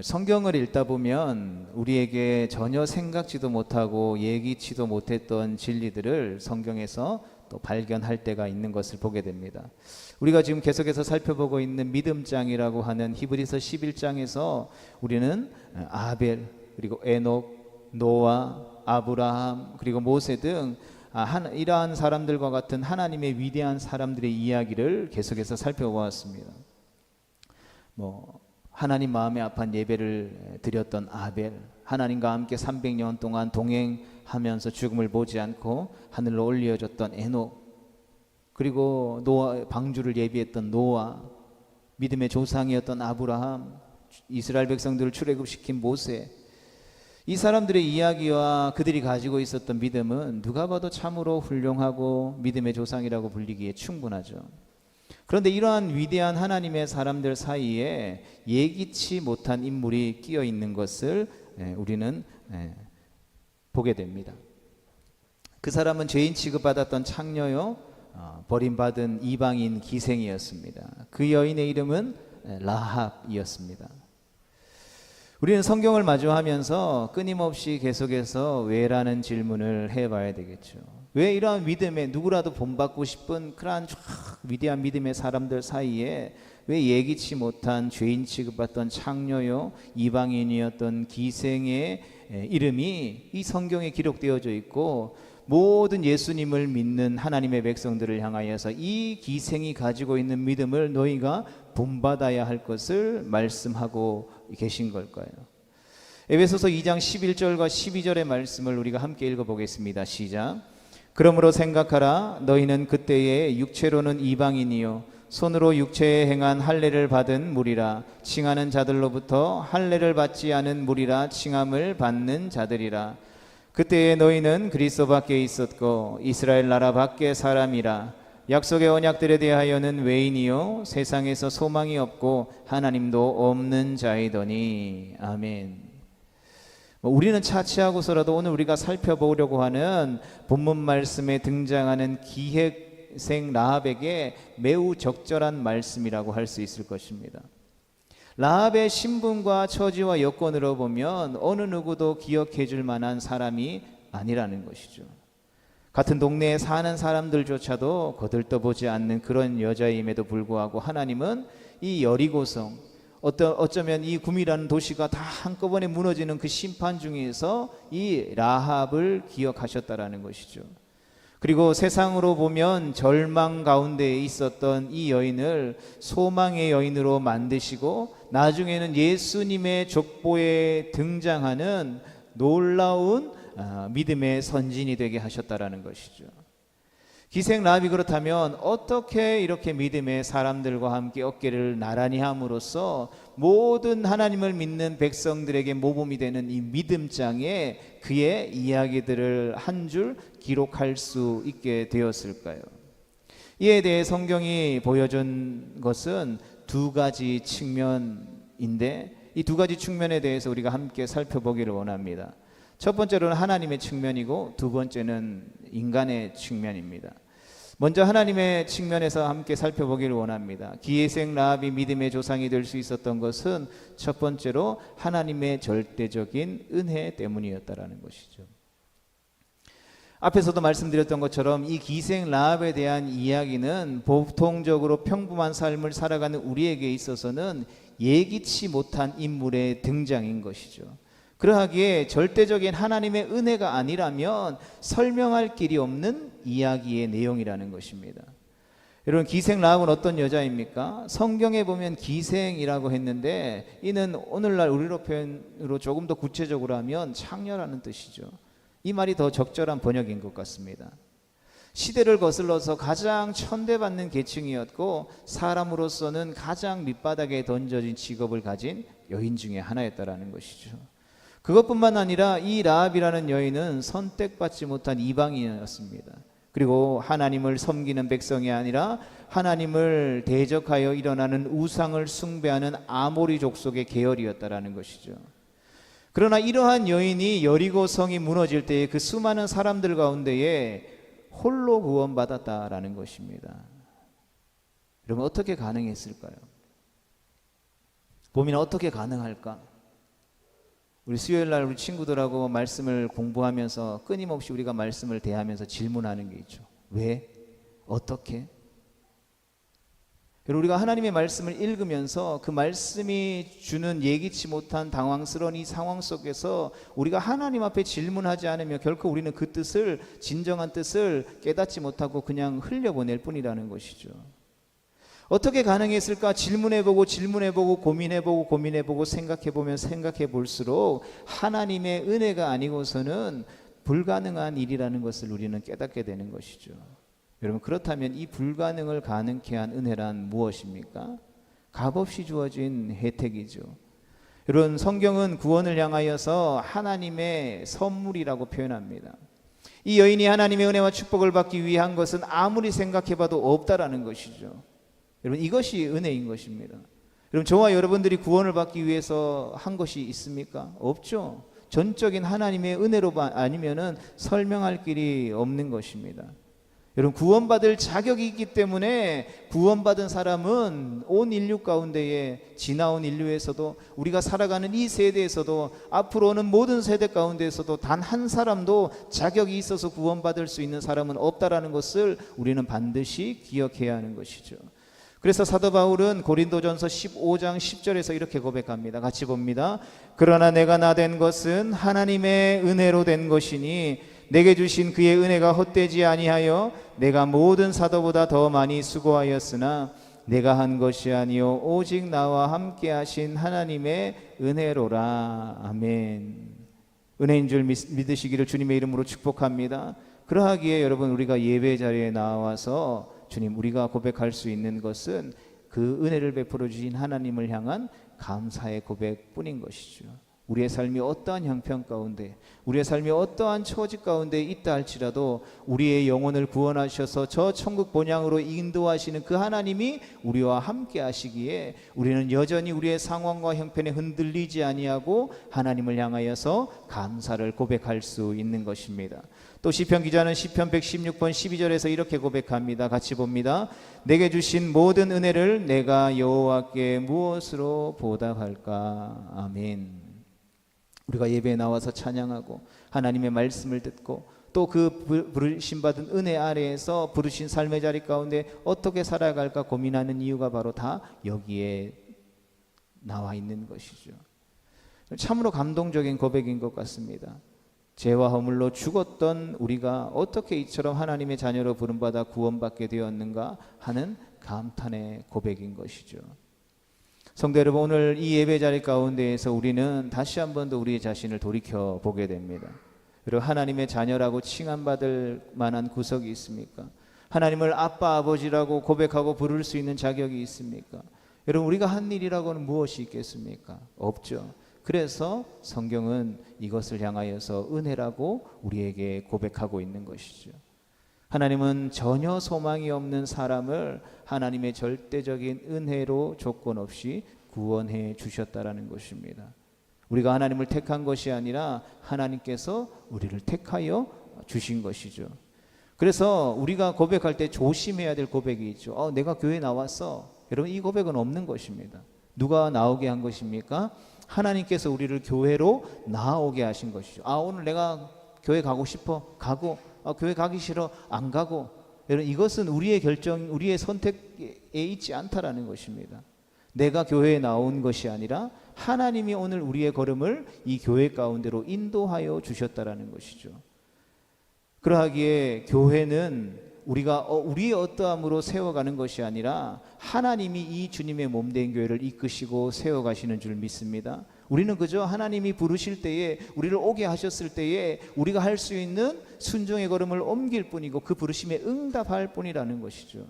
성경을 읽다 보면 우리에게 전혀 생각지도 못하고 예기치도 못했던 진리들을 성경에서 또 발견할 때가 있는 것을 보게 됩니다. 우리가 지금 계속해서 살펴보고 있는 믿음장이라고 하는 히브리서 11장에서 우리는 아벨, 그리고 에녹, 노아, 아브라함, 그리고 모세 등 이러한 사람들과 같은 하나님의 위대한 사람들의 이야기를 계속해서 살펴보았습니다. 하나님 마음에 아픈 예배를 드렸던 아벨, 하나님과 함께 300년 동안 동행하면서 죽음을 보지 않고 하늘로 올려졌던 에녹, 그리고 노아, 방주를 예비했던 노아, 믿음의 조상이었던 아브라함, 이스라엘 백성들을 출애굽시킨 모세, 이 사람들의 이야기와 그들이 가지고 있었던 믿음은 누가 봐도 참으로 훌륭하고 믿음의 조상이라고 불리기에 충분하죠. 그런데 이러한 위대한 하나님의 사람들 사이에 예기치 못한 인물이 끼어 있는 것을 우리는 보게 됩니다. 그 사람은 죄인 취급받았던 창녀요, 버림받은 이방인 기생이었습니다. 그 여인의 이름은 라합이었습니다. 우리는 성경을 마주하면서 끊임없이 계속해서 왜라는 질문을 해봐야 되겠죠. 왜 이러한 믿음에 누구라도 본받고 싶은 그러한 위대한 믿음의 사람들 사이에 왜 예기치 못한 죄인 취급받던 창녀요, 이방인이었던 기생의 이름이 이 성경에 기록되어져 있고, 모든 예수님을 믿는 하나님의 백성들을 향하여서 이 기생이 가지고 있는 믿음을 너희가 본받아야 할 것을 말씀하고 계신 걸까요? 에베소서 2장 11절과 12절의 말씀을 우리가 함께 읽어보겠습니다. 시작. 그러므로 생각하라. 너희는 그때에 육체로는 이방인이요 손으로 육체에 행한 할례를 받은 무리라. 칭하는 자들로부터 할례를 받지 않은 무리라 칭함을 받는 자들이라. 그때에 너희는 그리스도 밖에 있었고 이스라엘 나라 밖에 사람이라. 약속의 언약들에 대하여는 외인이요 세상에서 소망이 없고 하나님도 없는 자이더니. 아멘. 우리는 차치하고서라도 오늘 우리가 살펴보려고 하는 본문 말씀에 등장하는 기생생 라합에게 매우 적절한 말씀이라고 할 수 있을 것입니다. 라합의 신분과 처지와 여건으로 보면 어느 누구도 기억해 줄 만한 사람이 아니라는 것이죠. 같은 동네에 사는 사람들조차도 거들떠보지 않는 그런 여자임에도 불구하고 하나님은 이 여리고성, 어쩌면 이 구미라는 도시가 다 한꺼번에 무너지는 그 심판 중에서 이 라합을 기억하셨다라는 것이죠. 그리고 세상으로 보면 절망 가운데 있었던 이 여인을 소망의 여인으로 만드시고 나중에는 예수님의 족보에 등장하는 놀라운 믿음의 선진이 되게 하셨다라는 것이죠. 기생 라합이 그렇다면 어떻게 이렇게 믿음의 사람들과 함께 어깨를 나란히 함으로써 모든 하나님을 믿는 백성들에게 모범이 되는 이 믿음장에 그의 이야기들을 한 줄 기록할 수 있게 되었을까요? 이에 대해 성경이 보여준 것은 두 가지 측면인데, 이 두 가지 측면에 대해서 우리가 함께 살펴보기를 원합니다. 첫 번째로는 하나님의 측면이고 두 번째는 인간의 측면입니다. 먼저 하나님의 측면에서 함께 살펴보기를 원합니다. 기생 라합이 믿음의 조상이 될 수 있었던 것은 첫 번째로 하나님의 절대적인 은혜 때문이었다라는 것이죠. 앞에서도 말씀드렸던 것처럼 이 기생 라합에 대한 이야기는 보통적으로 평범한 삶을 살아가는 우리에게 있어서는 예기치 못한 인물의 등장인 것이죠. 그러하기에 절대적인 하나님의 은혜가 아니라면 설명할 길이 없는 이야기의 내용이라는 것입니다. 여러분, 기생 라합은 어떤 여자입니까? 성경에 보면 기생이라고 했는데 이는 오늘날 우리로 표현으로 조금 더 구체적으로 하면 창녀라는 뜻이죠. 이 말이 더 적절한 번역인 것 같습니다. 시대를 거슬러서 가장 천대받는 계층이었고 사람으로서는 가장 밑바닥에 던져진 직업을 가진 여인 중에 하나였다라는 것이죠. 그것뿐만 아니라 이 라합이라는 여인은 선택받지 못한 이방인이었습니다. 그리고 하나님을 섬기는 백성이 아니라 하나님을 대적하여 일어나는 우상을 숭배하는 아모리 족속의 계열이었다라는 것이죠. 그러나 이러한 여인이 여리고성이 무너질 때에 그 수많은 사람들 가운데에 홀로 구원받았다라는 것입니다. 여러분, 어떻게 가능했을까요? 보면 어떻게 가능할까? 우리 수요일 날 우리 친구들하고 말씀을 공부하면서 끊임없이 우리가 말씀을 대하면서 질문하는 게 있죠. 왜? 어떻게? 그리고 우리가 하나님의 말씀을 읽으면서 그 말씀이 주는 예기치 못한 당황스러운 이 상황 속에서 우리가 하나님 앞에 질문하지 않으면 결코 우리는 그 뜻을, 진정한 뜻을 깨닫지 못하고 그냥 흘려보낼 뿐이라는 것이죠. 어떻게 가능했을까? 질문해보고 고민해보고 생각해보면 생각해볼수록 하나님의 은혜가 아니고서는 불가능한 일이라는 것을 우리는 깨닫게 되는 것이죠. 여러분, 그렇다면 이 불가능을 가능케 한 은혜란 무엇입니까? 값없이 주어진 혜택이죠. 여러분, 성경은 구원을 향하여서 하나님의 선물이라고 표현합니다. 이 여인이 하나님의 은혜와 축복을 받기 위한 것은 아무리 생각해봐도 없다라는 것이죠. 여러분, 이것이 은혜인 것입니다. 여러분, 저와 여러분들이 구원을 받기 위해서 한 것이 있습니까? 없죠. 전적인 하나님의 은혜로 아니면은 설명할 길이 없는 것입니다. 여러분, 구원받을 자격이 있기 때문에 구원받은 사람은 온 인류 가운데에, 지나온 인류에서도, 우리가 살아가는 이 세대에서도, 앞으로 오는 모든 세대 가운데에서도 단 한 사람도 자격이 있어서 구원받을 수 있는 사람은 없다라는 것을 우리는 반드시 기억해야 하는 것이죠. 그래서 사도 바울은 고린도전서 15장 10절에서 이렇게 고백합니다. 같이 봅니다. 그러나 내가 나 된 것은 하나님의 은혜로 된 것이니 내게 주신 그의 은혜가 헛되지 아니하여 내가 모든 사도보다 더 많이 수고하였으나 내가 한 것이 아니요 오직 나와 함께 하신 하나님의 은혜로라. 아멘. 은혜인 줄 믿으시기를 주님의 이름으로 축복합니다. 그러하기에 여러분, 우리가 예배 자리에 나와서 주님, 우리가 고백할 수 있는 것은 그 은혜를 베풀어 주신 하나님을 향한 감사의 고백뿐인 것이죠. 우리의 삶이 어떠한 형편 가운데, 우리의 삶이 어떠한 처지 가운데 있다 할지라도 우리의 영혼을 구원하셔서 저 천국 본향으로 인도하시는 그 하나님이 우리와 함께 하시기에 우리는 여전히 우리의 상황과 형편에 흔들리지 아니하고 하나님을 향하여서 감사를 고백할 수 있는 것입니다. 또 시편 기자는 시편 116편 12절에서 이렇게 고백합니다. 같이 봅니다. 내게 주신 모든 은혜를 내가 여호와께 무엇으로 보답할까? 아멘. 우리가 예배에 나와서 찬양하고 하나님의 말씀을 듣고 또 그 부르심 받은 은혜 아래에서 부르신 삶의 자리 가운데 어떻게 살아갈까 고민하는 이유가 바로 다 여기에 나와 있는 것이죠. 참으로 감동적인 고백인 것 같습니다. 죄와 허물로 죽었던 우리가 어떻게 이처럼 하나님의 자녀로 부름받아 구원받게 되었는가 하는 감탄의 고백인 것이죠. 성도 여러분, 오늘 이 예배 자리 가운데에서 우리는 다시 한 번 더 우리의 자신을 돌이켜 보게 됩니다. 그리고 하나님의 자녀라고 칭함받을 만한 구석이 있습니까? 하나님을 아빠, 아버지라고 고백하고 부를 수 있는 자격이 있습니까? 여러분, 우리가 한 일이라고는 무엇이 있겠습니까? 없죠. 그래서 성경은 이것을 향하여서 은혜라고 우리에게 고백하고 있는 것이죠. 하나님은 전혀 소망이 없는 사람을 하나님의 절대적인 은혜로 조건 없이 구원해 주셨다라는 것입니다. 우리가 하나님을 택한 것이 아니라 하나님께서 우리를 택하여 주신 것이죠. 그래서 우리가 고백할 때 조심해야 될 고백이 있죠. 내가 교회 나왔어. 여러분, 이 고백은 없는 것입니다. 누가 나오게 한 것입니까? 하나님께서 우리를 교회로 나오게 하신 것이죠. 오늘 내가 교회 가고 싶어. 가고. 교회 가기 싫어. 안 가고. 여러분, 이것은 우리의 결정, 우리의 선택에 있지 않다라는 것입니다. 내가 교회에 나온 것이 아니라 하나님이 오늘 우리의 걸음을 이 교회 가운데로 인도하여 주셨다라는 것이죠. 그러하기에 교회는 우리가 우리의 어떠함으로 세워가는 것이 아니라 하나님이 이 주님의 몸된 교회를 이끄시고 세워가시는 줄 믿습니다. 우리는 그저 하나님이 부르실 때에, 우리를 오게 하셨을 때에 우리가 할 수 있는 순종의 걸음을 옮길 뿐이고 그 부르심에 응답할 뿐이라는 것이죠.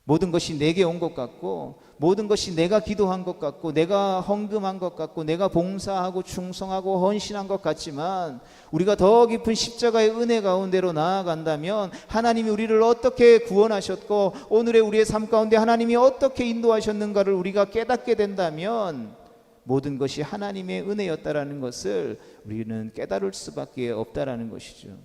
모든 것이 내게 온 것 같고, 모든 것이 내가 기도한 것 같고, 내가 헌금한 것 같고, 내가 봉사하고 충성하고 헌신한 것 같지만 우리가 더 깊은 십자가의 은혜 가운데로 나아간다면 하나님이 우리를 어떻게 구원하셨고 오늘의 우리의 삶 가운데 하나님이 어떻게 인도하셨는가를 우리가 깨닫게 된다면 모든 것이 하나님의 은혜였다라는 것을 우리는 깨달을 수밖에 없다라는 것이죠.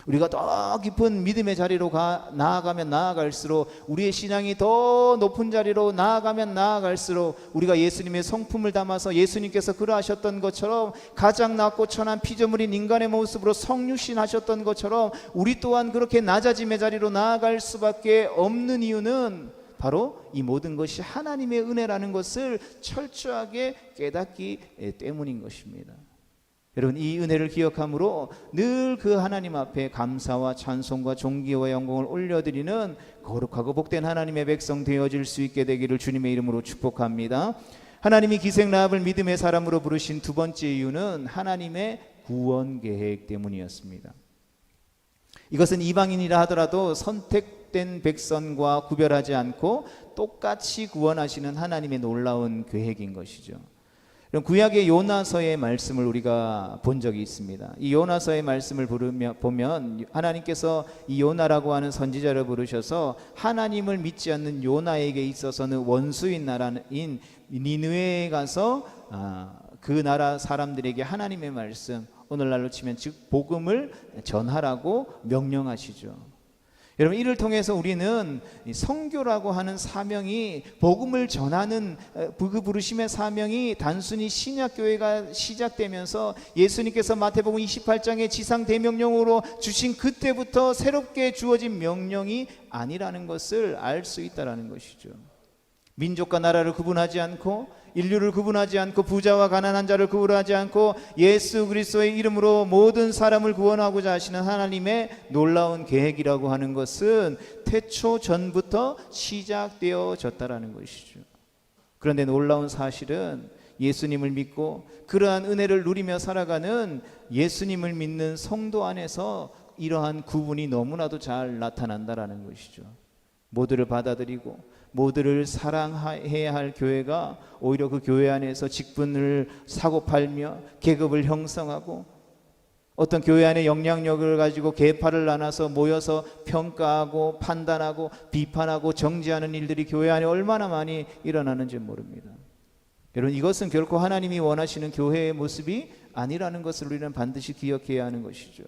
우리가 더 깊은 믿음의 자리로 나아가면 나아갈수록, 우리의 신앙이 더 높은 자리로 나아가면 나아갈수록, 우리가 예수님의 성품을 담아서 예수님께서 그러하셨던 것처럼 가장 낮고 천한 피조물인 인간의 모습으로 성육신하셨던 것처럼 우리 또한 그렇게 낮아짐의 자리로 나아갈 수밖에 없는 이유는 바로 이 모든 것이 하나님의 은혜라는 것을 철저하게 깨닫기 때문인 것입니다. 여러분, 이 은혜를 기억함으로 늘 그 하나님 앞에 감사와 찬송과 존귀와 영광을 올려드리는 거룩하고 복된 하나님의 백성 되어질 수 있게 되기를 주님의 이름으로 축복합니다. 하나님이 기생 라합을 믿음의 사람으로 부르신 두 번째 이유는 하나님의 구원 계획 때문이었습니다. 이것은 이방인이라 하더라도 선택된 백성과 구별하지 않고 똑같이 구원하시는 하나님의 놀라운 계획인 것이죠. 구약의 요나서의 말씀을 우리가 본 적이 있습니다. 이 요나서의 말씀을 보면 하나님께서 이 요나라고 하는 선지자를 부르셔서 하나님을 믿지 않는 요나에게 있어서는 원수인 나라인 니느웨에 가서 그 나라 사람들에게 하나님의 말씀, 오늘날로 치면 즉 복음을 전하라고 명령하시죠. 여러분, 이를 통해서 우리는 선교라고 하는 사명이, 복음을 전하는 그 부르심의 사명이 단순히 신약교회가 시작되면서 예수님께서 마태복음 28장의 지상대명령으로 주신 그때부터 새롭게 주어진 명령이 아니라는 것을 알 수 있다는 것이죠. 민족과 나라를 구분하지 않고, 인류를 구분하지 않고, 부자와 가난한 자를 구분하지 않고 예수 그리스도의 이름으로 모든 사람을 구원하고자 하시는 하나님의 놀라운 계획이라고 하는 것은 태초 전부터 시작되어졌다라는 것이죠. 그런데 놀라운 사실은 예수님을 믿고 그러한 은혜를 누리며 살아가는 예수님을 믿는 성도 안에서 이러한 구분이 너무나도 잘 나타난다라는 것이죠. 모두를 받아들이고 모두를 사랑해야 할 교회가 오히려 그 교회 안에서 직분을 사고팔며 계급을 형성하고, 어떤 교회 안에 영향력을 가지고 계파를 나눠서 모여서 평가하고 판단하고 비판하고 정죄하는 일들이 교회 안에 얼마나 많이 일어나는지 모릅니다. 여러분, 이것은 결코 하나님이 원하시는 교회의 모습이 아니라는 것을 우리는 반드시 기억해야 하는 것이죠.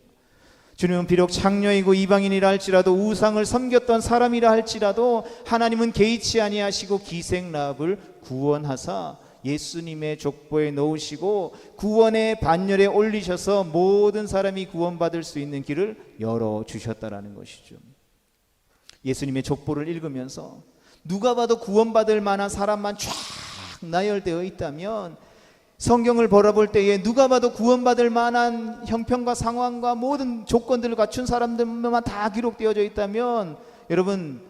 주님은 비록 창녀이고 이방인이라 할지라도, 우상을 섬겼던 사람이라 할지라도 하나님은 개의치 아니하시고 기생 라합을 구원하사 예수님의 족보에 넣으시고 구원의 반열에 올리셔서 모든 사람이 구원받을 수 있는 길을 열어주셨다라는 것이죠. 예수님의 족보를 읽으면서 누가 봐도 구원받을 만한 사람만 쫙 나열되어 있다면, 성경을 바라볼 때에 누가 봐도 구원받을 만한 형편과 상황과 모든 조건들을 갖춘 사람들만 다 기록되어져 있다면, 여러분,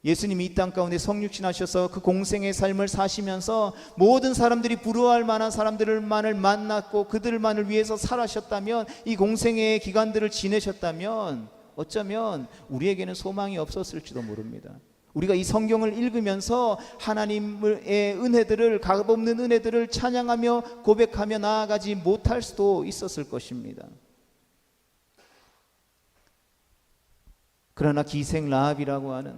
예수님이 이 땅 가운데 성육신하셔서 그 공생의 삶을 사시면서 모든 사람들이 부러워할 만한 사람들만을 만났고 그들만을 위해서 살아셨다면, 이 공생의 기간들을 지내셨다면 어쩌면 우리에게는 소망이 없었을지도 모릅니다. 우리가 이 성경을 읽으면서 하나님의 은혜들을, 값없는 은혜들을 찬양하며 고백하며 나아가지 못할 수도 있었을 것입니다. 그러나 기생 라합이라고 하는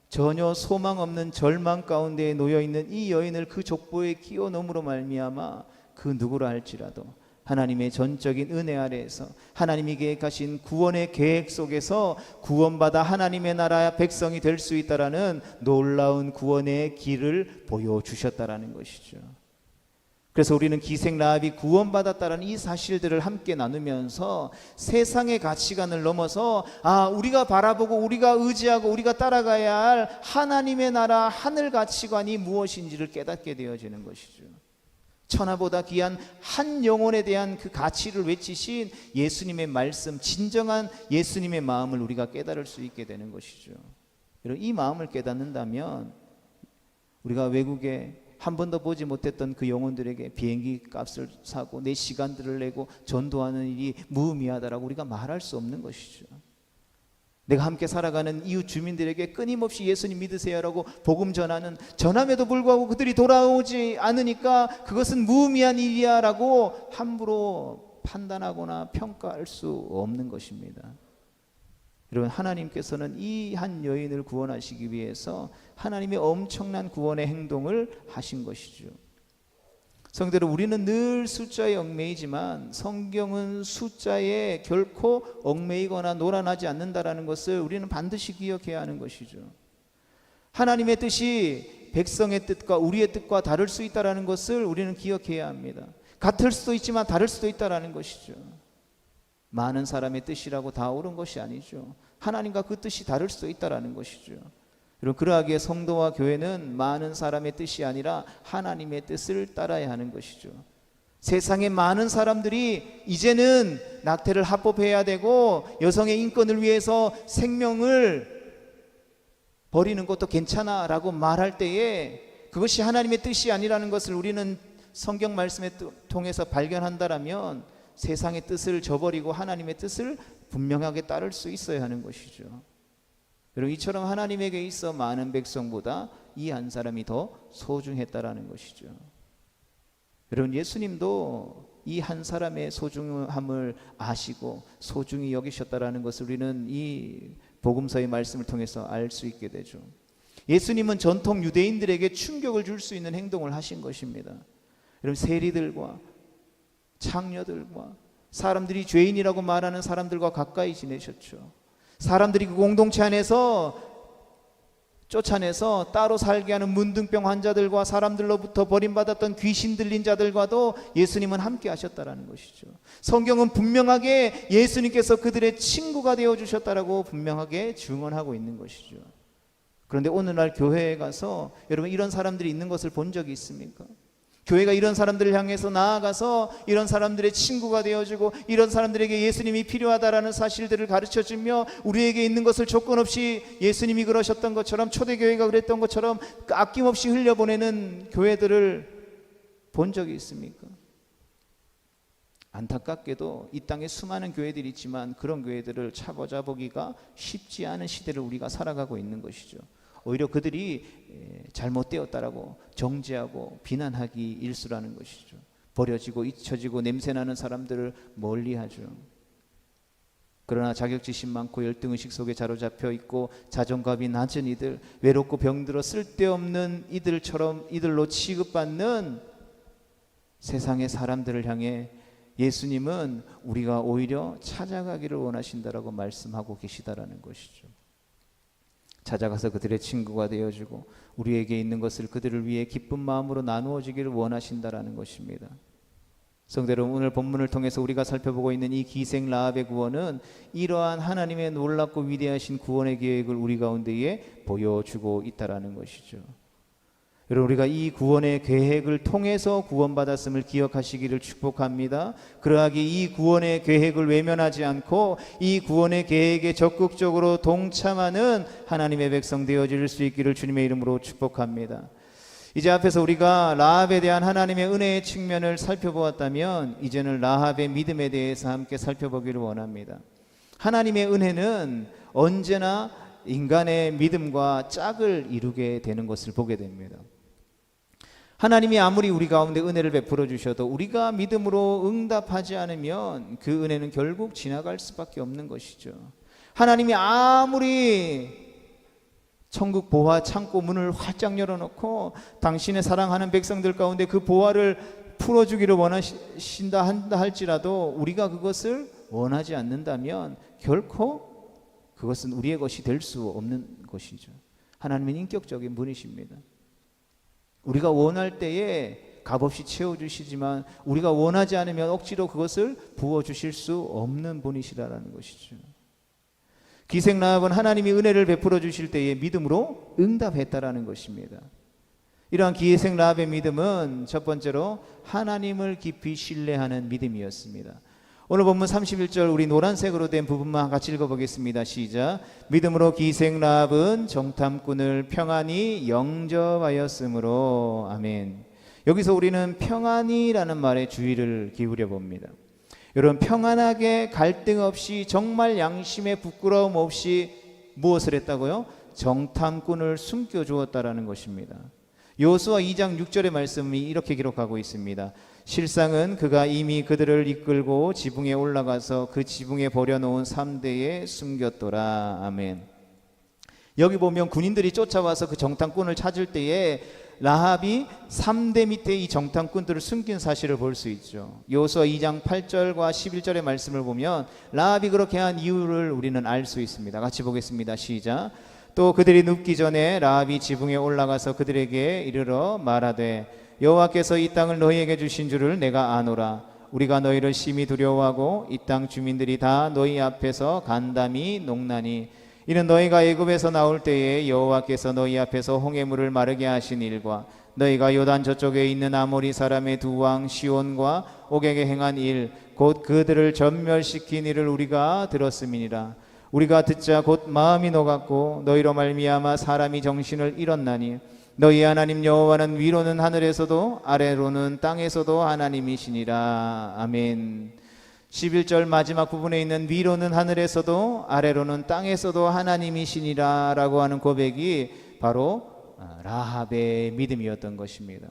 전혀 소망 없는 절망 가운데에 놓여있는 이 여인을 그 족보에 끼워 넣음으로 말미암아 그 누구라 할지라도 하나님의 전적인 은혜 아래에서 하나님이 계획하신 구원의 계획 속에서 구원받아 하나님의 나라 백성이 될 수 있다라는 놀라운 구원의 길을 보여주셨다라는 것이죠. 그래서 우리는 기생 라합이 구원받았다라는 이 사실들을 함께 나누면서 세상의 가치관을 넘어서 우리가 바라보고 우리가 의지하고 우리가 따라가야 할 하나님의 나라 하늘 가치관이 무엇인지를 깨닫게 되어지는 것이죠. 천하보다 귀한 한 영혼에 대한 그 가치를 외치신 예수님의 말씀, 진정한 예수님의 마음을 우리가 깨달을 수 있게 되는 것이죠. 여러분, 이 마음을 깨닫는다면 우리가 외국에 한 번도 보지 못했던 그 영혼들에게 비행기 값을 사고 내 시간들을 내고 전도하는 일이 무의미하다라고 우리가 말할 수 없는 것이죠. 내가 함께 살아가는 이웃 주민들에게 끊임없이 예수님 믿으세요라고 복음 전함에도 불구하고 그들이 돌아오지 않으니까 그것은 무의미한 일이야 라고 함부로 판단하거나 평가할 수 없는 것입니다. 여러분, 하나님께서는 이 한 여인을 구원하시기 위해서 하나님의 엄청난 구원의 행동을 하신 것이죠. 성대로 우리는 늘 숫자에 얽매이지만 성경은 숫자에 결코 얽매이거나 놀아나지 않는다라는 것을 우리는 반드시 기억해야 하는 것이죠. 하나님의 뜻이 백성의 뜻과 우리의 뜻과 다를 수 있다는 것을 우리는 기억해야 합니다. 같을 수도 있지만 다를 수도 있다는 것이죠. 많은 사람의 뜻이라고 다 옳은 것이 아니죠. 하나님과 그 뜻이 다를 수도 있다는 것이죠. 여러분, 그러하기에 성도와 교회는 많은 사람의 뜻이 아니라 하나님의 뜻을 따라야 하는 것이죠. 세상의 많은 사람들이 이제는 낙태를 합법해야 되고 여성의 인권을 위해서 생명을 버리는 것도 괜찮아 라고 말할 때에 그것이 하나님의 뜻이 아니라는 것을 우리는 성경 말씀을 통해서 발견한다라면 세상의 뜻을 저버리고 하나님의 뜻을 분명하게 따를 수 있어야 하는 것이죠. 여러분, 이처럼 하나님에게 있어 많은 백성보다 이 한 사람이 더 소중했다라는 것이죠. 여러분, 예수님도 이 한 사람의 소중함을 아시고 소중히 여기셨다라는 것을 우리는 이 복음서의 말씀을 통해서 알 수 있게 되죠. 예수님은 전통 유대인들에게 충격을 줄 수 있는 행동을 하신 것입니다. 여러분, 세리들과 창녀들과 사람들이 죄인이라고 말하는 사람들과 가까이 지내셨죠. 사람들이 그 공동체 안에서 쫓아내서 따로 살게 하는 문둥병 환자들과 사람들로부터 버림받았던 귀신 들린 자들과도 예수님은 함께 하셨다라는 것이죠. 성경은 분명하게 예수님께서 그들의 친구가 되어주셨다라고 분명하게 증언하고 있는 것이죠. 그런데 오늘날 교회에 가서 여러분, 이런 사람들이 있는 것을 본 적이 있습니까? 교회가 이런 사람들을 향해서 나아가서 이런 사람들의 친구가 되어주고 이런 사람들에게 예수님이 필요하다라는 사실들을 가르쳐주며 우리에게 있는 것을 조건 없이 예수님이 그러셨던 것처럼 초대교회가 그랬던 것처럼 아낌없이 흘려보내는 교회들을 본 적이 있습니까? 안타깝게도 이 땅에 수많은 교회들이 있지만 그런 교회들을 찾아보기가 쉽지 않은 시대를 우리가 살아가고 있는 것이죠. 오히려 그들이 잘못되었다라고 정죄하고 비난하기 일쑤라는 것이죠. 버려지고 잊혀지고 냄새나는 사람들을 멀리하죠. 그러나 자격지심 많고 열등의식 속에 사로잡혀 있고 자존감이 낮은 이들, 외롭고 병들어 쓸데없는 이들처럼 이들로 취급받는 세상의 사람들을 향해 예수님은 우리가 오히려 찾아가기를 원하신다라고 말씀하고 계시다라는 것이죠. 찾아가서 그들의 친구가 되어주고 우리에게 있는 것을 그들을 위해 기쁜 마음으로 나누어지기를 원하신다라는 것입니다. 성도 여러분, 오늘 본문을 통해서 우리가 살펴보고 있는 이 기생 라합의 구원은 이러한 하나님의 놀랍고 위대하신 구원의 계획을 우리 가운데에 보여주고 있다라는 것이죠. 여러분, 우리가 이 구원의 계획을 통해서 구원받았음을 기억하시기를 축복합니다. 그러하기 이 구원의 계획을 외면하지 않고 이 구원의 계획에 적극적으로 동참하는 하나님의 백성 되어질 수 있기를 주님의 이름으로 축복합니다. 이제 앞에서 우리가 라합에 대한 하나님의 은혜의 측면을 살펴보았다면 이제는 라합의 믿음에 대해서 함께 살펴보기를 원합니다. 하나님의 은혜는 언제나 인간의 믿음과 짝을 이루게 되는 것을 보게 됩니다. 하나님이 아무리 우리 가운데 은혜를 베풀어 주셔도 우리가 믿음으로 응답하지 않으면 그 은혜는 결국 지나갈 수밖에 없는 것이죠. 하나님이 아무리 천국 보화 창고 문을 활짝 열어놓고 당신의 사랑하는 백성들 가운데 그 보화를 풀어주기를 원하신다 한다 할지라도 우리가 그것을 원하지 않는다면 결코 그것은 우리의 것이 될 수 없는 것이죠. 하나님은 인격적인 분이십니다. 우리가 원할 때에 값없이 채워주시지만 우리가 원하지 않으면 억지로 그것을 부어주실 수 없는 분이시라는 것이죠. 기생 라합은 하나님이 은혜를 베풀어 주실 때에 믿음으로 응답했다라는 것입니다. 이러한 기생 라합의 믿음은 첫 번째로 하나님을 깊이 신뢰하는 믿음이었습니다. 오늘 본문 31절 우리 노란색으로 된 부분만 같이 읽어보겠습니다. 시작. 믿음으로 기생 라합은 정탐꾼을 평안히 영접하였으므로. 아멘. 여기서 우리는 평안이라는 말에 주의를 기울여 봅니다. 여러분, 평안하게 갈등 없이 정말 양심에 부끄러움 없이 무엇을 했다고요? 정탐꾼을 숨겨주었다라는 것입니다. 여호수아 2장 6절의 말씀이 이렇게 기록하고 있습니다. 실상은 그가 이미 그들을 이끌고 지붕에 올라가서 그 지붕에 버려놓은 3대에 숨겼더라. 아멘. 여기 보면 군인들이 쫓아와서 그 정탐꾼을 찾을 때에 라합이 3대 밑에 이 정탐꾼들을 숨긴 사실을 볼 수 있죠. 여호수아 2장 8절과 11절의 말씀을 보면 라합이 그렇게 한 이유를 우리는 알 수 있습니다. 같이 보겠습니다. 시작. 또 그들이 눕기 전에 라합이 지붕에 올라가서 그들에게 이르러 말하되 여호와께서 이 땅을 너희에게 주신 줄을 내가 아노라. 우리가 너희를 심히 두려워하고 이 땅 주민들이 다 너희 앞에서 간담이 녹나니 이는 너희가 애굽에서 나올 때에 여호와께서 너희 앞에서 홍해물을 마르게 하신 일과 너희가 요단 저쪽에 있는 아모리 사람의 두 왕 시온과 옥에게 행한 일 곧 그들을 전멸시킨 일을 우리가 들었음이니라. 우리가 듣자 곧 마음이 녹았고 너희로 말미암아 사람이 정신을 잃었나니 너희 하나님 여호와는 위로는 하늘에서도 아래로는 땅에서도 하나님이시니라. 아멘. 11절 마지막 부분에 있는 위로는 하늘에서도 아래로는 땅에서도 하나님이시니라 라고 하는 고백이 바로 라합의 믿음이었던 것입니다.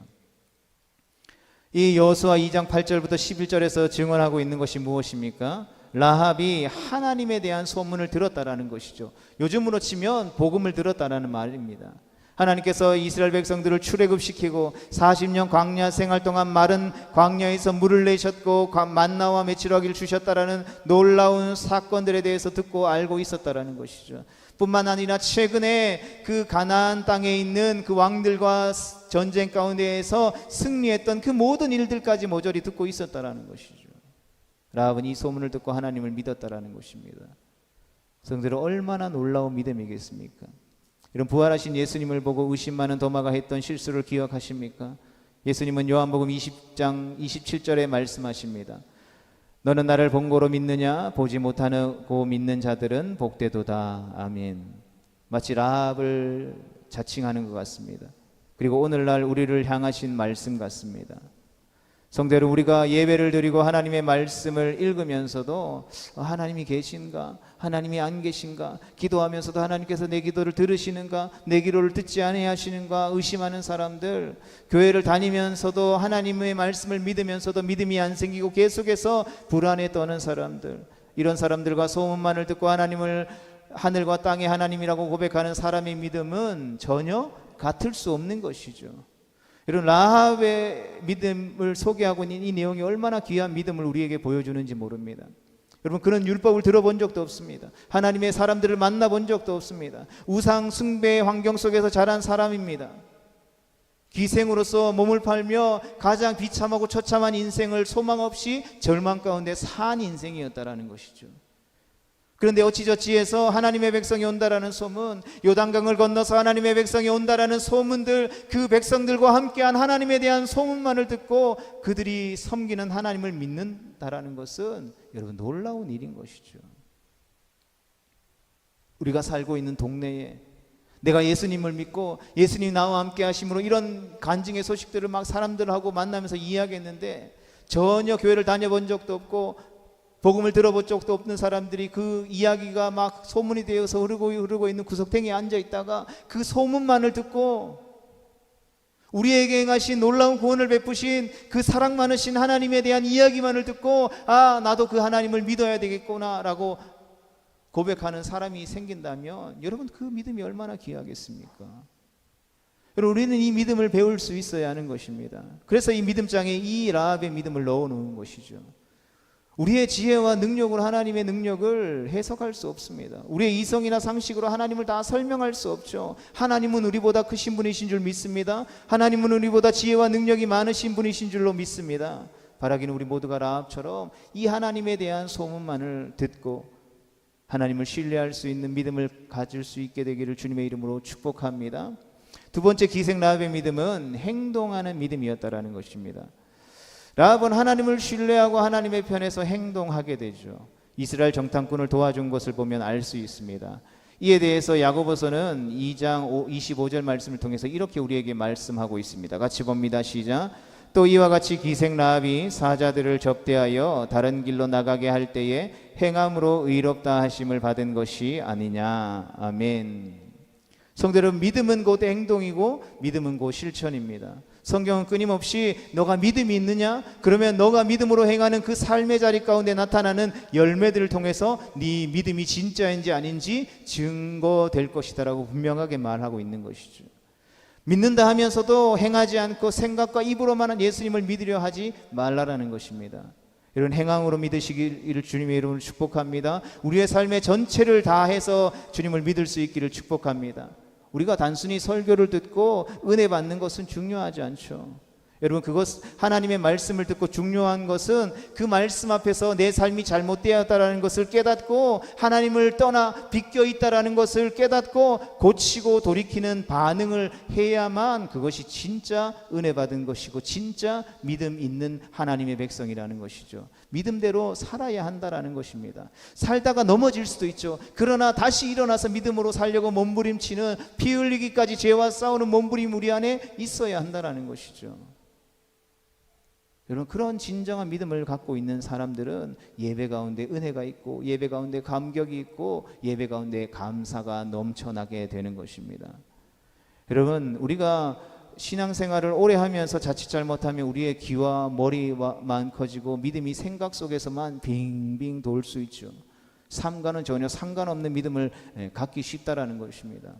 이 여호수아 2장 8절부터 11절에서 증언하고 있는 것이 무엇입니까? 라합이 하나님에 대한 소문을 들었다라는 것이죠. 요즘으로 치면 복음을 들었다라는 말입니다. 하나님께서 이스라엘 백성들을 출애굽시키고 40년 광야 생활 동안 마른 광야에서 물을 내셨고 만나와 메추라기를 주셨다라는 놀라운 사건들에 대해서 듣고 알고 있었다라는 것이죠. 뿐만 아니라 최근에 그 가나안 땅에 있는 그 왕들과 전쟁 가운데에서 승리했던 그 모든 일들까지 모조리 듣고 있었다라는 것이죠. 라합은 이 소문을 듣고 하나님을 믿었다라는 것입니다. 성도들 얼마나 놀라운 믿음이겠습니까? 이런 부활하신 예수님을 보고 의심 많은 도마가 했던 실수를 기억하십니까? 예수님은 요한복음 20장 27절에 말씀하십니다. 너는 나를 본 거로 믿느냐? 보지 못하고 믿는 자들은 복되도다. 아멘. 마치 라합을 자칭하는 것 같습니다. 그리고 오늘날 우리를 향하신 말씀 같습니다. 성대로 우리가 예배를 드리고 하나님의 말씀을 읽으면서도 하나님이 계신가? 하나님이 안 계신가? 기도하면서도 하나님께서 내 기도를 들으시는가? 내 기도를 듣지 아니하시는가? 의심하는 사람들, 교회를 다니면서도 하나님의 말씀을 믿으면서도 믿음이 안 생기고 계속해서 불안에 떠는 사람들, 이런 사람들과 소문만을 듣고 하나님을 하늘과 땅의 하나님이라고 고백하는 사람의 믿음은 전혀 같을 수 없는 것이죠. 이런 라합의 믿음을 소개하고 있는 이 내용이 얼마나 귀한 믿음을 우리에게 보여주는지 모릅니다. 여러분, 그런 율법을 들어본 적도 없습니다. 하나님의 사람들을 만나본 적도 없습니다. 우상 숭배의 환경 속에서 자란 사람입니다. 기생으로서 몸을 팔며 가장 비참하고 처참한 인생을 소망 없이 절망 가운데 산 인생이었다라는 것이죠. 그런데 어찌저찌해서 하나님의 백성이 온다라는 소문, 요단강을 건너서 하나님의 백성이 온다라는 소문들, 그 백성들과 함께한 하나님에 대한 소문만을 듣고 그들이 섬기는 하나님을 믿는다라는 것은 여러분 놀라운 일인 것이죠. 우리가 살고 있는 동네에 내가 예수님을 믿고 예수님 나와 함께 하심으로 이런 간증의 소식들을 막 사람들하고 만나면서 이야기했는데 전혀 교회를 다녀본 적도 없고 복음을 들어본 적도 없는 사람들이 그 이야기가 막 소문이 되어서 흐르고 있는 구석탱이에 앉아 있다가 그 소문만을 듣고 우리에게 행하신 놀라운 구원을 베푸신 그 사랑 많으신 하나님에 대한 이야기만을 듣고 아, 나도 그 하나님을 믿어야 되겠구나 라고 고백하는 사람이 생긴다면 여러분, 그 믿음이 얼마나 귀하겠습니까? 여러분, 우리는 이 믿음을 배울 수 있어야 하는 것입니다. 그래서 이 믿음장에 이 라합의 믿음을 넣어놓은 것이죠. 우리의 지혜와 능력으로 하나님의 능력을 해석할 수 없습니다. 우리의 이성이나 상식으로 하나님을 다 설명할 수 없죠. 하나님은 우리보다 크신 분이신 줄 믿습니다. 하나님은 우리보다 지혜와 능력이 많으신 분이신 줄로 믿습니다. 바라기는 우리 모두가 라합처럼 이 하나님에 대한 소문만을 듣고 하나님을 신뢰할 수 있는 믿음을 가질 수 있게 되기를 주님의 이름으로 축복합니다. 두 번째 기생 라합의 믿음은 행동하는 믿음이었다라는 것입니다. 라합은 하나님을 신뢰하고 하나님의 편에서 행동하게 되죠. 이스라엘 정탐꾼을 도와준 것을 보면 알 수 있습니다. 이에 대해서 야고보서는 2장 25절 말씀을 통해서 이렇게 우리에게 말씀하고 있습니다. 같이 봅니다. 시작. 또 이와 같이 기생 라합이 사자들을 접대하여 다른 길로 나가게 할 때에 행함으로 의롭다 하심을 받은 것이 아니냐. 아멘. 성도 여러분, 믿음은 곧 행동이고 믿음은 곧 실천입니다. 성경은 끊임없이 너가 믿음이 있느냐? 그러면 너가 믿음으로 행하는 그 삶의 자리 가운데 나타나는 열매들을 통해서 네 믿음이 진짜인지 아닌지 증거될 것이다 라고 분명하게 말하고 있는 것이죠. 믿는다 하면서도 행하지 않고 생각과 입으로만 예수님을 믿으려 하지 말라라는 것입니다. 이런 행함으로 믿으시기를 주님의 이름으로 축복합니다. 우리의 삶의 전체를 다해서 주님을 믿을 수 있기를 축복합니다. 우리가 단순히 설교를 듣고 은혜 받는 것은 중요하지 않죠. 여러분, 그것 하나님의 말씀을 듣고 중요한 것은 그 말씀 앞에서 내 삶이 잘못되었다라는 것을 깨닫고 하나님을 떠나 비껴 있다라는 것을 깨닫고 고치고 돌이키는 반응을 해야만 그것이 진짜 은혜 받은 것이고 진짜 믿음 있는 하나님의 백성이라는 것이죠. 믿음대로 살아야 한다라는 것입니다. 살다가 넘어질 수도 있죠. 그러나 다시 일어나서 믿음으로 살려고 몸부림치는, 피 흘리기까지 죄와 싸우는 몸부림 우리 안에 있어야 한다라는 것이죠. 여러분, 그런 진정한 믿음을 갖고 있는 사람들은 예배 가운데 은혜가 있고 예배 가운데 감격이 있고 예배 가운데 감사가 넘쳐나게 되는 것입니다. 여러분, 우리가 신앙생활을 오래 하면서 자칫 잘못하면 우리의 귀와 머리만 커지고 믿음이 생각 속에서만 빙빙 돌 수 있죠. 삶과는 전혀 상관없는 믿음을 갖기 쉽다라는 것입니다.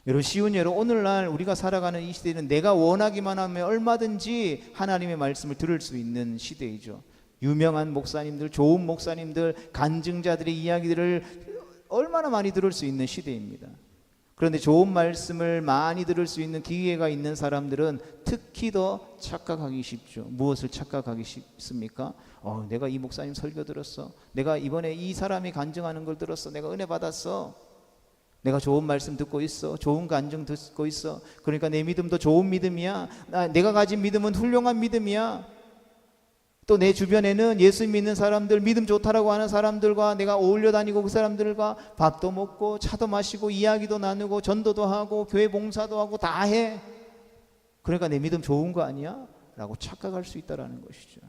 여러분, 쉬운 예로 오늘날 우리가 살아가는 이 시대는 내가 원하기만 하면 얼마든지 하나님의 말씀을 들을 수 있는 시대이죠. 유명한 목사님들, 좋은 목사님들, 간증자들의 이야기들을 얼마나 많이 들을 수 있는 시대입니다. 그런데 좋은 말씀을 많이 들을 수 있는 기회가 있는 사람들은 특히 더 착각하기 쉽죠. 무엇을 착각하기 쉽습니까? 내가 이 목사님 설교 들었어. 내가 이번에 이 사람이 간증하는 걸 들었어. 내가 은혜 받았어. 내가 좋은 말씀 듣고 있어. 좋은 간증 듣고 있어. 그러니까 내 믿음도 좋은 믿음이야. 내가 가진 믿음은 훌륭한 믿음이야. 또 내 주변에는 예수 믿는 사람들, 믿음 좋다라고 하는 사람들과 내가 어울려 다니고 그 사람들과 밥도 먹고 차도 마시고 이야기도 나누고 전도도 하고 교회 봉사도 하고 다 해. 그러니까 내 믿음 좋은 거 아니야? 라고 착각할 수 있다는 것이죠.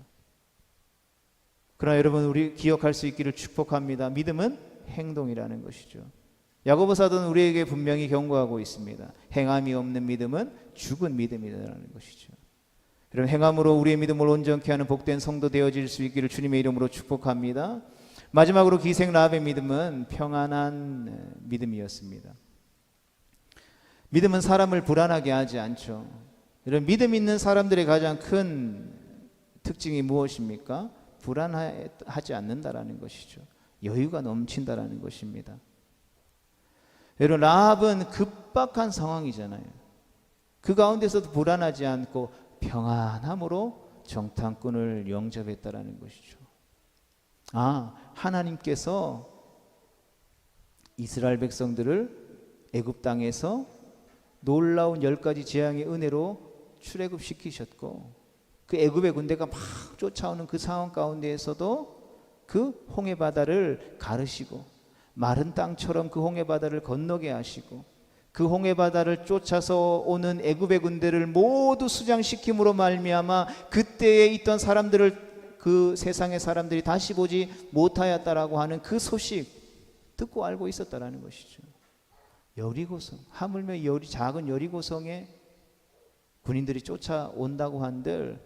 그러나 여러분, 우리 기억할 수 있기를 축복합니다. 믿음은 행동이라는 것이죠. 야고보 사도는 우리에게 분명히 경고하고 있습니다. 행함이 없는 믿음은 죽은 믿음이라는 것이죠. 여러분, 행함으로 우리의 믿음을 온전케 하는 복된 성도 되어질 수 있기를 주님의 이름으로 축복합니다. 마지막으로 기생 라합의 믿음은 평안한 믿음이었습니다. 믿음은 사람을 불안하게 하지 않죠. 여러분, 믿음 있는 사람들의 가장 큰 특징이 무엇입니까? 불안하지 않는다라는 것이죠. 여유가 넘친다라는 것입니다. 여러분, 라합은 급박한 상황이잖아요. 그 가운데서도 불안하지 않고 평안함으로 정탐꾼을 영접했다라는 것이죠. 하나님께서 이스라엘 백성들을 애굽 땅에서 놀라운 10가지 재앙의 은혜로 출애굽시키셨고, 그 애굽의 군대가 막 쫓아오는 그 상황 가운데에서도 그 홍해 바다를 가르시고 마른 땅처럼 그 홍해 바다를 건너게 하시고, 그 홍해 바다를 쫓아서 오는 애굽의 군대를 모두 수장시킴으로 말미암아 그때에 있던 사람들을, 그 세상의 사람들이 다시 보지 못하였다라고 하는 그 소식 듣고 알고 있었다라는 것이죠. 여리고성, 하물며 작은 여리고성에 군인들이 쫓아온다고 한들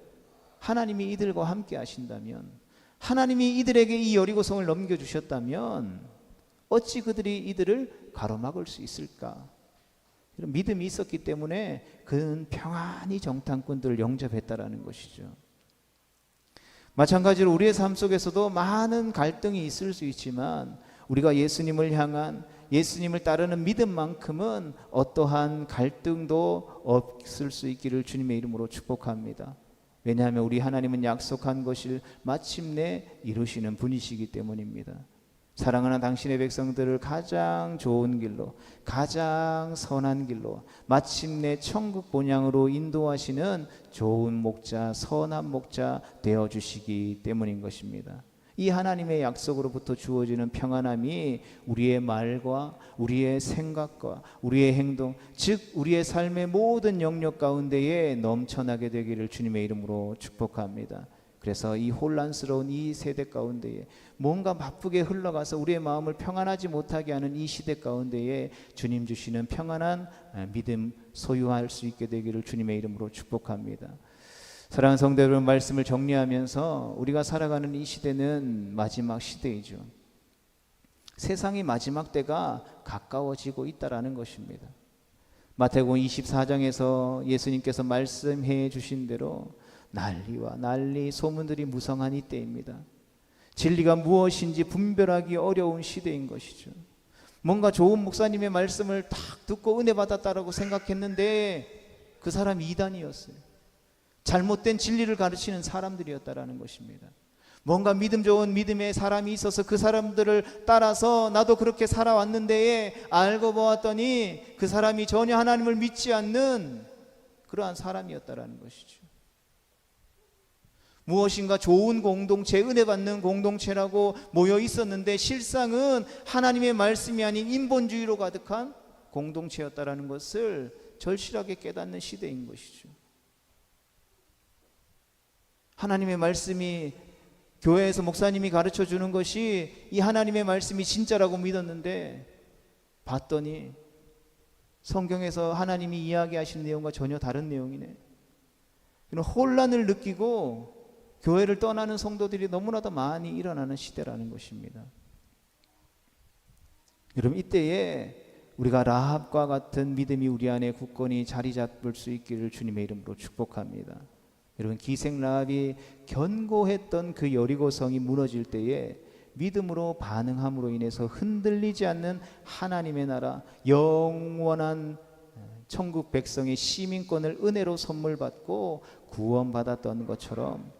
하나님이 이들과 함께 하신다면, 하나님이 이들에게 이 여리고성을 넘겨주셨다면 어찌 그들이 이들을 가로막을 수 있을까? 이런 믿음이 있었기 때문에 그는 평안히 정탐꾼들을 영접했다라는 것이죠. 마찬가지로 우리의 삶 속에서도 많은 갈등이 있을 수 있지만 우리가 예수님을 향한, 예수님을 따르는 믿음만큼은 어떠한 갈등도 없을 수 있기를 주님의 이름으로 축복합니다. 왜냐하면 우리 하나님은 약속한 것을 마침내 이루시는 분이시기 때문입니다. 사랑하는 당신의 백성들을 가장 좋은 길로, 가장 선한 길로, 마침내 천국 본향으로 인도하시는 좋은 목자, 선한 목자 되어주시기 때문인 것입니다. 이 하나님의 약속으로부터 주어지는 평안함이 우리의 말과 우리의 생각과 우리의 행동, 즉 우리의 삶의 모든 영역 가운데에 넘쳐나게 되기를 주님의 이름으로 축복합니다. 그래서 이 혼란스러운 이 세대 가운데에 뭔가 바쁘게 흘러가서 우리의 마음을 평안하지 못하게 하는 이 시대 가운데에 주님 주시는 평안한 믿음 소유할 수 있게 되기를 주님의 이름으로 축복합니다. 사랑하는 성도 여러분, 말씀을 정리하면서 우리가 살아가는 이 시대는 마지막 시대이죠. 세상의 마지막 때가 가까워지고 있다라는 것입니다. 마태복음 24장에서 예수님께서 말씀해 주신 대로 난리와 난리 소문들이 무성한 이때입니다. 진리가 무엇인지 분별하기 어려운 시대인 것이죠. 뭔가 좋은 목사님의 말씀을 딱 듣고 은혜 받았다라고 생각했는데 그 사람이 이단이었어요. 잘못된 진리를 가르치는 사람들이었다라는 것입니다. 뭔가 믿음 좋은 믿음의 사람이 있어서 그 사람들을 따라서 나도 그렇게 살아왔는데 알고 보았더니 그 사람이 전혀 하나님을 믿지 않는 그러한 사람이었다라는 것이죠. 무엇인가 좋은 공동체, 은혜 받는 공동체라고 모여 있었는데 실상은 하나님의 말씀이 아닌 인본주의로 가득한 공동체였다라는 것을 절실하게 깨닫는 시대인 것이죠. 하나님의 말씀이 교회에서 목사님이 가르쳐 주는 것이 이 하나님의 말씀이 진짜라고 믿었는데 봤더니 성경에서 하나님이 이야기하신 내용과 전혀 다른 내용이네. 혼란을 느끼고 교회를 떠나는 성도들이 너무나도 많이 일어나는 시대라는 것입니다. 여러분, 이때에 우리가 라합과 같은 믿음이 우리 안에 굳건히 자리 잡을 수 있기를 주님의 이름으로 축복합니다. 여러분, 기생 라합이 견고했던 그 여리고성이 무너질 때에 믿음으로 반응함으로 인해서 흔들리지 않는 하나님의 나라, 영원한 천국 백성의 시민권을 은혜로 선물 받고 구원받았던 것처럼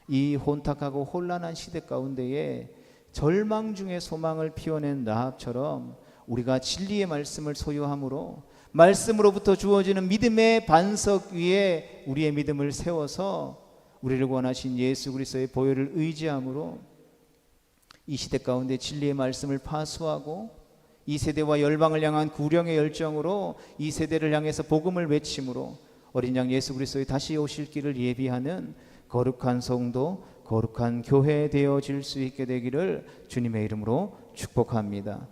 이 혼탁하고 혼란한 시대 가운데에 절망 중에 소망을 피워낸 라합처럼 우리가 진리의 말씀을 소유함으로 말씀으로부터 주어지는 믿음의 반석 위에 우리의 믿음을 세워서 우리를 구원하신 예수 그리스도의 보혈을 의지함으로 이 시대 가운데 진리의 말씀을 파수하고 이 세대와 열방을 향한 구령의 열정으로 이 세대를 향해서 복음을 외침으로 어린 양 예수 그리스도의 다시 오실 길을 예비하는 거룩한 성도, 거룩한 교회 되어질 수 있게 되기를 주님의 이름으로 축복합니다.